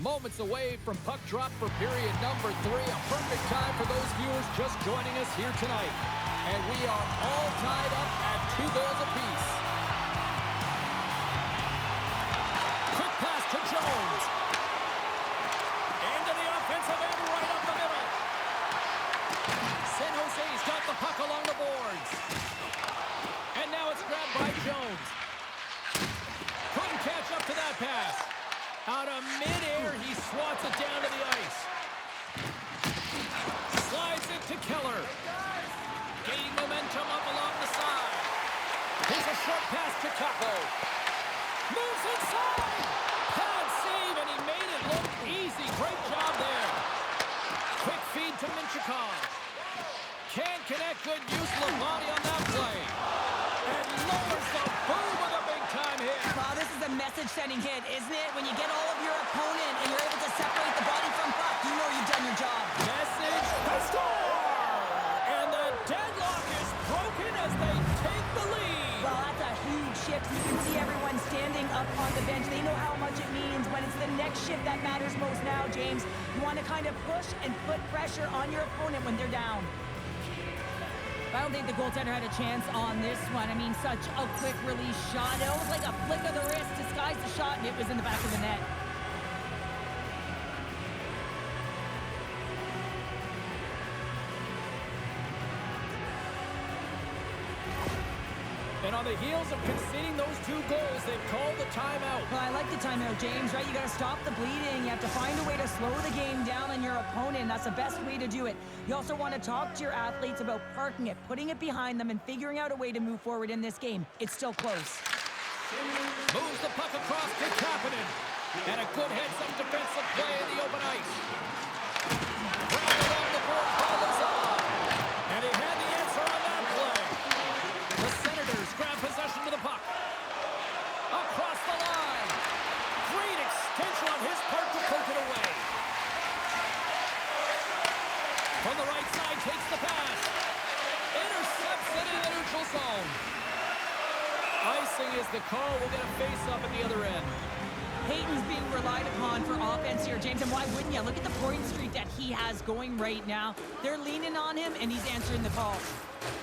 moments away from puck drop for period number 3. A perfect time for those viewers just joining us here tonight. And we are all tied up at 2 goals apiece. Quick pass to Jones. Into the offensive end right up the middle. San Jose's got the puck along the boards. And now it's grabbed by Jones. Couldn't catch up to that pass. Out of midair, he swats it down to the ice. Slides it to Keller. Gaining momentum up along the side. Here's a short pass to Kako. Moves inside. Pad save, and he made it look easy. Great job there. Quick feed to Minchikov. Can't connect. Good use of the body on that play. And lowers the boom with a big-time hit. Wow, this is a message-sending hit, isn't it? When you get all of your opponent and you're able to separate the body from puck, you know you've done your job. Message to score! And the deadlock is broken as they take the lead. Well, that's a huge shift. You can see everyone standing up on the bench. They know how much it means when it's the next shift that matters most now, James. You want to kind of push and put pressure on your opponent when they're down. I don't think the goaltender had a chance on this one. I mean, such a quick release shot. It was like a flick of the wrist, disguised the shot, and it was in the back of the net. And on the heels of conceding those 2 goals, they've called the timeout. Well, I like the timeout, James, right? You got to stop the bleeding. You have to find a way to slow the game down on your opponent. That's the best way to do it. You also want to talk to your athletes about parking it, putting it behind them, and figuring out a way to move forward in this game. It's still close. Moves the puck across to Kapanen. And a good heads-up defensive play in the open ice. Grabbed along the board by Lazar. And he had the answer on that play. The Senators grab possession to the puck. Across the line. Great extension on his part to poke it away. From the right side, takes the pass. Intercepts it in the neutral zone. Icing is the call. We'll get a face-up at the other end. Hayton's being relied upon for offense here, James, and why wouldn't you? Look at the point streak that he has going right now. They're leaning on him, and he's answering the call.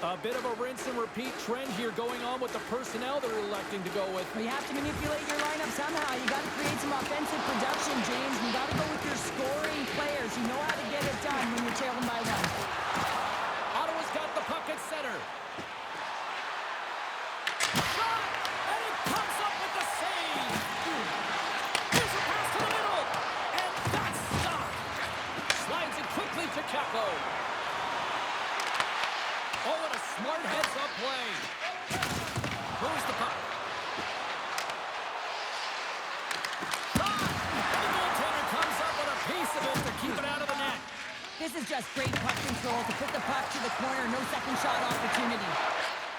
A bit of a rinse-and-repeat trend here going on with the personnel they're electing to go with. Well, you have to manipulate your lineup somehow. You got to create some offensive production, James. You got to go with your scoring players. You know how to get it done when you're trailing by 1. Ottawa's got the puck at center. Shot! And it comes up with the save! Here's a pass to the middle! And that's stopped! Slides it quickly to Kako. Oh, what a smart heads-up play. Moves the puck. Shot! And the goaltender comes up with a piece of it to keep it out of the net. This is just great puck control to put the puck to the corner. No second shot opportunity.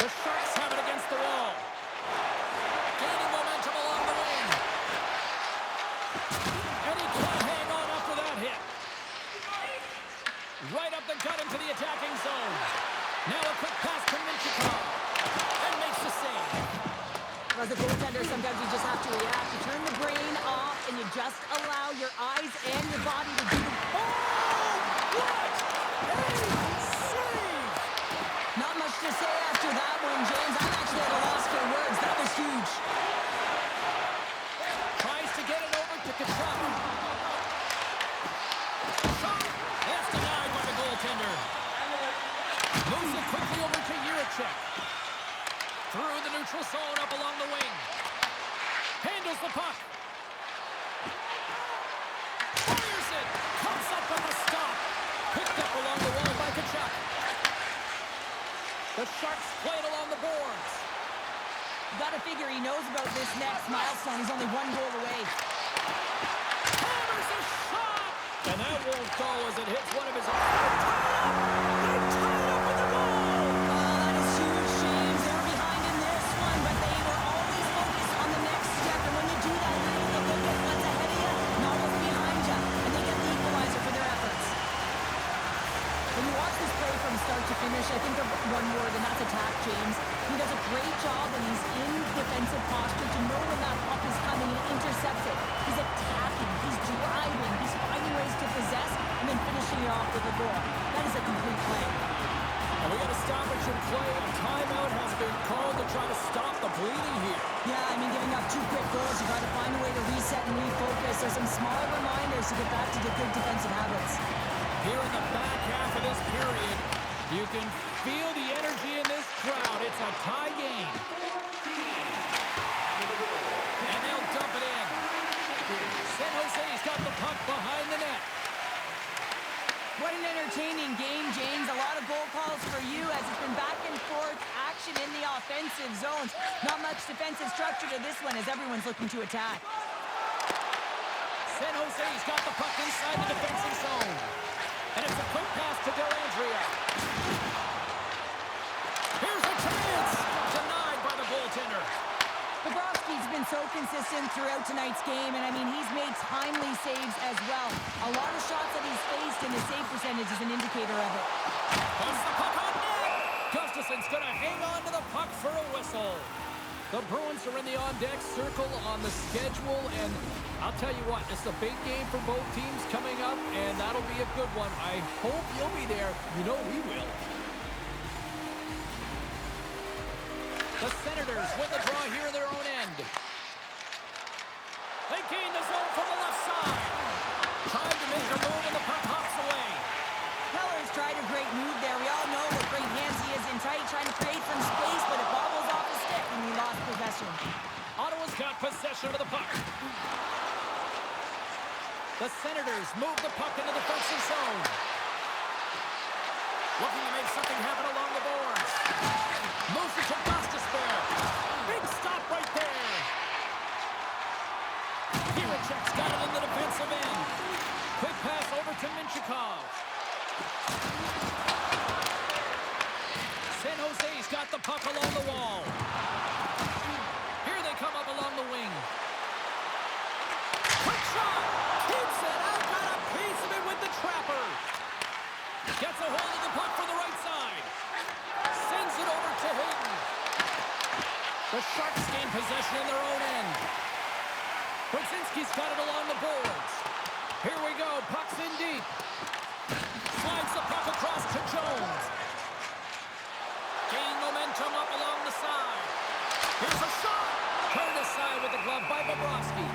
The Sharks have it against the wall. Gaining momentum along the wing. And he can't hang on after that hit. Right up the gut into the attacking zone. Now a quick pass to Minchikov. And makes the save. As a goaltender, sometimes you just have to react. You turn the brain off, and you just allow your eyes and your body to do the... Oh! What a save! Not much to say after that one, James. I'm actually at a loss for words. That was huge. Tries to get it over to Kachuk. Shot! That's denied by the goaltender. Moves it quickly over to Jiricek. Through the neutral zone up along the wing. Handles the puck. Fires it. Comes up with a stop. Picked up along the wall by Kachuk. The Sharks play it along the boards. You got to figure he knows about this next milestone. He's only 1 goal away. Hammers a shot. And that won't go as it hits one of his own. They tied up with the goal. That is huge, James. They're behind in this one, but they were always focused on the next step. And when you do that, you're able to look at what's ahead of you, not what's behind you. And they get the equalizer for their efforts. When you watch this play from start to finish, I think of one word, and that's attack, James. He does a great job when he's in defensive posture to know when that puck is coming and intercepts it. He's attacking, he's driving, he's finding ways to possess, and then finishing it off with a goal. That is a complete play. And we got a stoppage in play. A timeout has been called to try to stop the bleeding here. Yeah, I mean, giving up 2 quick goals, you got to find a way to reset and refocus. There's some small reminders to get back to the good defensive habits. Here in the back half of this period, you can feel the energy in this crowd. It's a tie game. And they'll dump it in. San Jose's got the puck behind the net. What an entertaining game, James. A lot of goal calls for you as it's been back and forth action in the offensive zones. Not much defensive structure to this one as everyone's looking to attack. San Jose's got the puck inside the defensive zone. And it's a quick pass to Dellandrea. Here's a chance! Denied by the goaltender. Bobrovsky's been so consistent throughout tonight's game, and I mean, he's made timely saves as well. A lot of shots that he's faced, and his save percentage is an indicator of it. Puts the puck on net! Gustafson's gonna hang on to the puck for a whistle. The Bruins are in the on-deck circle on the schedule, and I'll tell you what, it's a big game for both teams coming up, and that'll be a good one. I hope you'll be there. You know we will. The Senators win the draw here in their own end. They gain the zone from the left side. Trying to make a move, and the puck hops away. Keller's tried a great move there. We all know what great hands he is in tight, trying to create some space, but it bobbles off his stick, and we lost possession. Ottawa's got possession of the puck. The Senators move the puck into the defensive zone. Looking to make something happen along the boards. Moves it to Gostisbehere. Big stop right there. Hirachek's got it in the defensive end. Quick pass over to Minchikov. San Jose's got the puck along the wall. Here they come up along the wing. Quick shot. Keeps it out. Got a piece of it with the trapper. Gets a hold of the puck from the right side. Sends it over to Hayden. The Sharks gain possession in their own end. Brzezinski's got it along the boards. Here we go. Puck's in deep. Slides the puck across to Jones. Gain momentum up along the side. Here's a shot. Turned aside with the glove by Bobrovsky.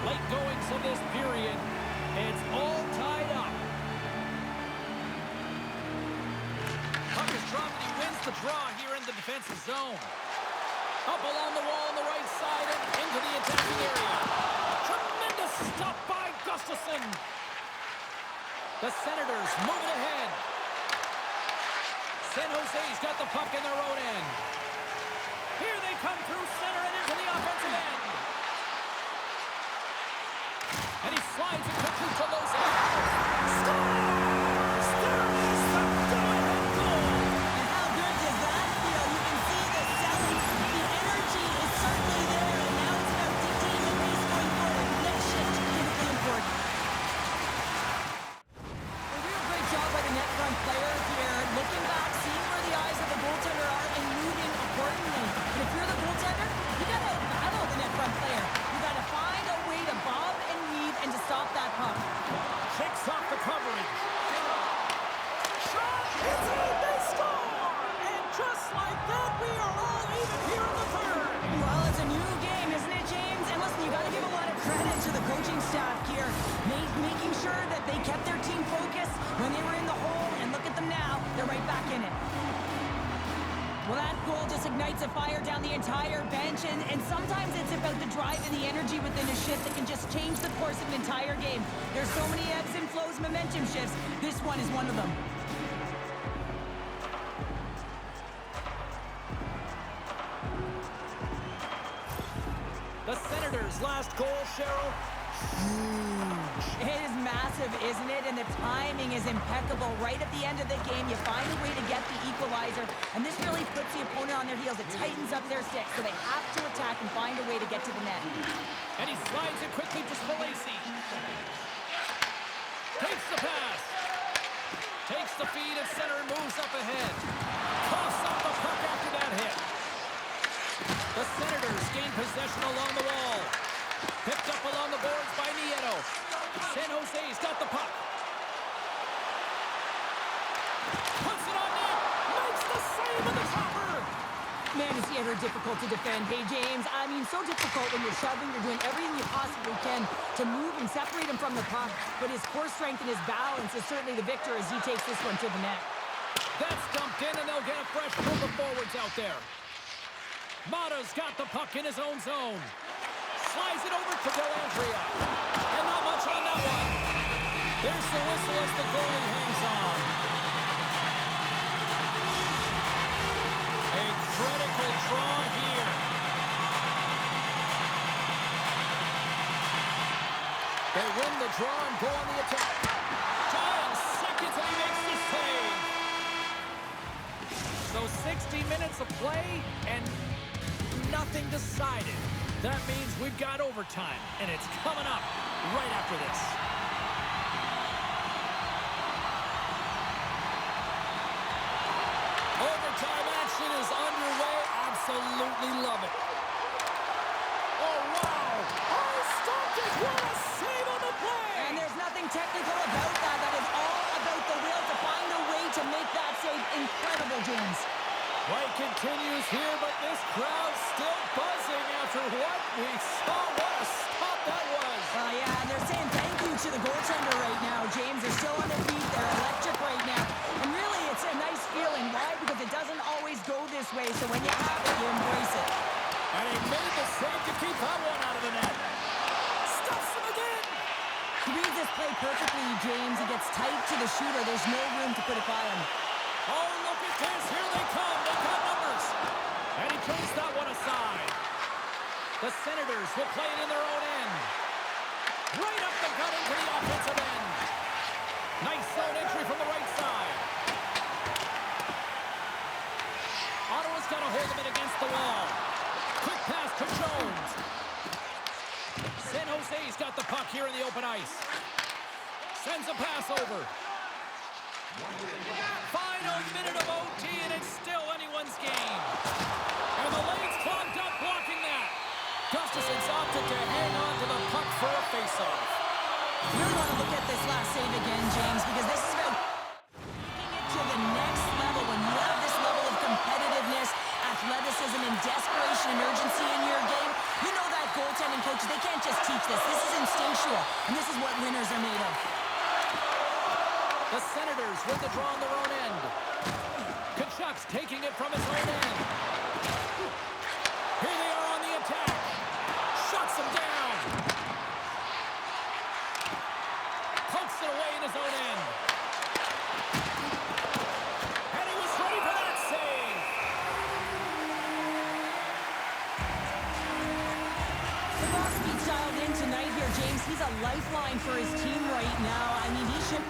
Late goings of this period. It's all tied up. Puck is dropped and he wins the draw here in the defensive zone. Up along the wall on the right side and into the attacking area. Tremendous stop by Gustafson. The Senators move it ahead. San Jose's got the puck in their own end. Here they come through center and into the offensive end. And he slides it quickly to Loza. Scores! There is the go-ahead goal! And how good does that feel? You can see the selling. The energy is certainly there, and now it's about dictating the pace going forward. Next shift, critically important. A real great job by the net front player here. Looking back, seeing where the eyes of the goaltender are, and moving accordingly. And if you're the goaltender, you got to battle the net front player. You got to find a way to bob and weave and to stop that puck. Shakes off the coverage. Shot is in, they score! And just like that, we are all even here in the third. Well, it's a new game, isn't it, James? And listen, you got to give a lot of credit to the coaching staff here, making sure that they kept their team focused when they were in the hole, and look at them now, they're right back in it. Well, that goal just ignites a fire down the entire bench, and sometimes it's about the drive and the energy within a shift that can just change the course of an entire game. There's so many ebbs and flows, momentum shifts. This one is one of them. The Senators' last goal, Cheryl. Huge. It is massive, isn't it? And the timing is impeccable. Right at the end of the game, you find a way to get the equalizer, and this really puts the opponent on their heels. It tightens up their stick, so they have to attack and find a way to get to the net. And he slides it quickly to Spalacy. Takes the pass. Takes the feed at center and moves up ahead. Coughs up the puck after that hit. The Senators gain possession along the wall. Picked up along the boards by Nieto. San Jose's got the puck. Puts it on net. Makes the save with the chopper. Man, is he ever difficult to defend. Hey, James, I mean, so difficult when you're shoving. You're doing everything you possibly can to move and separate him from the puck. But his core strength and his balance is certainly the victor as he takes this one to the net. That's dumped in, and they'll get a fresh group of forwards out there. Mata's got the puck in his own zone. Slides it over to Dellandrea. And not much on that one. There's the whistle as the goalie hangs on. A critical draw here. They win the draw and go on the attack. Giant seconds and he makes the save. So 60 minutes of play and nothing decided. That means we've got overtime, and it's coming up right after this. Overtime action is underway. Absolutely love it. Oh, wow. Oh, stopped it. What a save on the play. And there's nothing technical about that. That is all about the will to find a way to make that save incredible, James. Play continues here, but this crowd's still buzzing after what we saw. What a stop that was. Yeah, and they're saying thank you to the goaltender right now, James. They're still on their feet. They're electric right now. And really, it's a nice feeling. Why? Because it doesn't always go this way. So when you have it, you embrace it. And he made the save to keep that one out of the net. Stuffs him again. He reads this play perfectly, James. He gets tight to the shooter. There's no room to put it by him. Oh, look at this. Here they come. They got numbers. And he turns that one aside. The Senators will play it in their own end. Right up the gut into the offensive end. Nice zone entry from the right side. Ottawa's got a hold of it against the wall. Quick pass to Jones. San Jose's got the puck here in the open ice. Sends a pass over. Final minute of OT, and it's still anyone's game. And the lane's clogged up, blocking that. Gustafson's opted to hang on to the puck for a face-off. You really want to look at this last save again, James, because this is about taking it to the next level. When you have this level of competitiveness, athleticism, and desperation and urgency in your game, you know that goaltending coaches, they can't just teach this. This is instinctual, and this is what winners are made of. The Senators win the draw on their own end. Kachuk's taking it from his own end. Here they are on the attack. Shuts him down. Pokes it away in his own end. And he was ready for that save. Crosby's dialed in tonight here, James. He's a lifeline for his team right now. I mean, he should...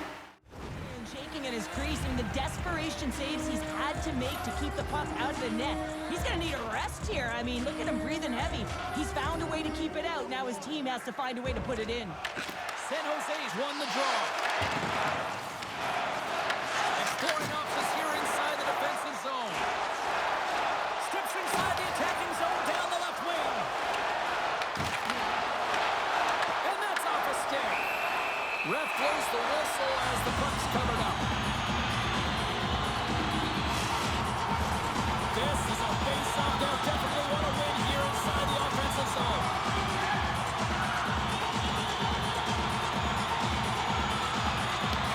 shaking at his crease, and the desperation saves he's had to make to keep the puck out of the net. He's going to need a rest here. I mean, look at him breathing heavy. He's found a way to keep it out. Now his team has to find a way to put it in. San Jose's won the draw. Exploring options here inside the defensive zone. Steps inside the attacking zone down the left wing. And that's off a stick. Ref blows the whistle as the puck's covered up. This is a face-off. They'll definitely want to win here inside the offensive zone.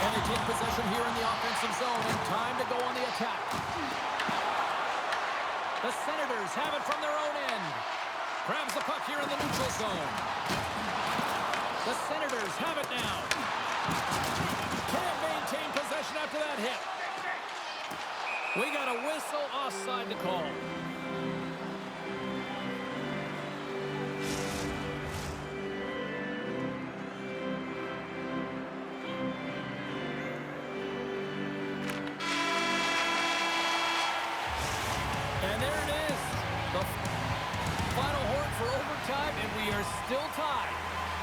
And they take possession here in the offensive zone, and time to go on the attack. The Senators have it from their own end. Grabs the puck here in the neutral zone. The Senators have it now. Can't maintain possession after that hit. We got a whistle offside to call. And there it is. The final horn for overtime, and we are still tied.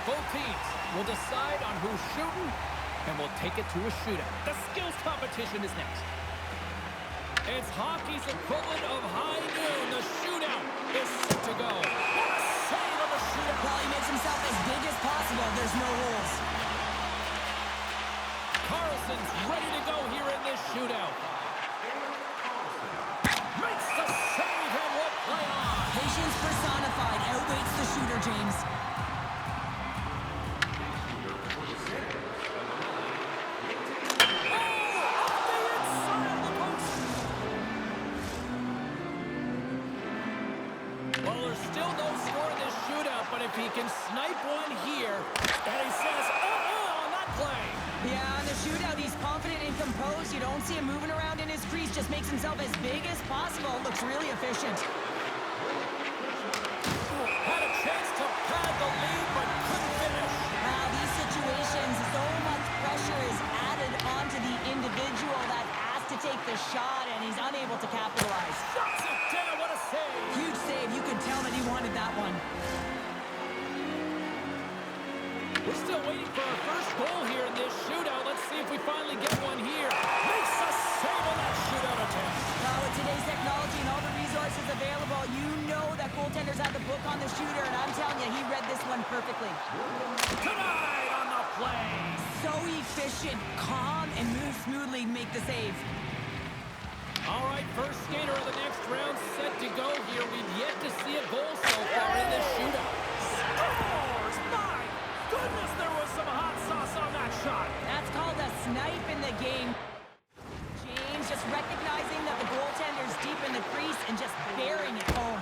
Both teams will decide on who's shooting, and we'll take it to a shootout. The skills competition. competition is next. It's hockey's equivalent of high noon. The shootout is set to go. What a save of a shootout. Well, he makes himself as big as possible. There's no rules. Carlson's ready to go here in this shootout. Makes the save and will play on. Patience personified outweighs the shooter, James. Well, there's still no score in this shootout, but if he can snipe one here, and he says, on that play. Yeah, in the shootout, he's confident and composed. You don't see him moving around in his crease. Just makes himself as big as possible. Looks really efficient. Had a chance to pad the lead, but couldn't finish. Wow, these situations, so much pressure is added onto the individual that has to take the shot, and he's unable to capitalize. Shuts it down. What a save. Huge save. You could tell that he wanted that one. We're still waiting for our first goal here in this shootout. Let's see if we finally get one here. Makes a save on that shootout attempt. Well, with today's technology and all the resources available, you know that goaltenders have the book on the shooter, and I'm telling you, he read this one perfectly. Tonight on the play. So efficient, calm, and moves smoothly to make the save. All right, first skater of the next round set to go here. We've yet to see a goal so far in this shootout. Scores! My goodness, there was some hot sauce on that shot. That's called a snipe in the game. James just recognizing that the goaltender's deep in the crease and just bearing it home.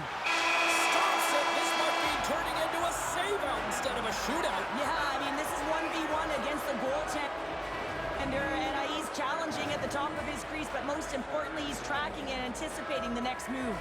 Stops it. This might be turning into a save-out instead of a shootout. Yeah, I mean, this is 1v1 against the goaltender, and he's challenging at the top of his crease, but most importantly, he's tracking and anticipating the next move.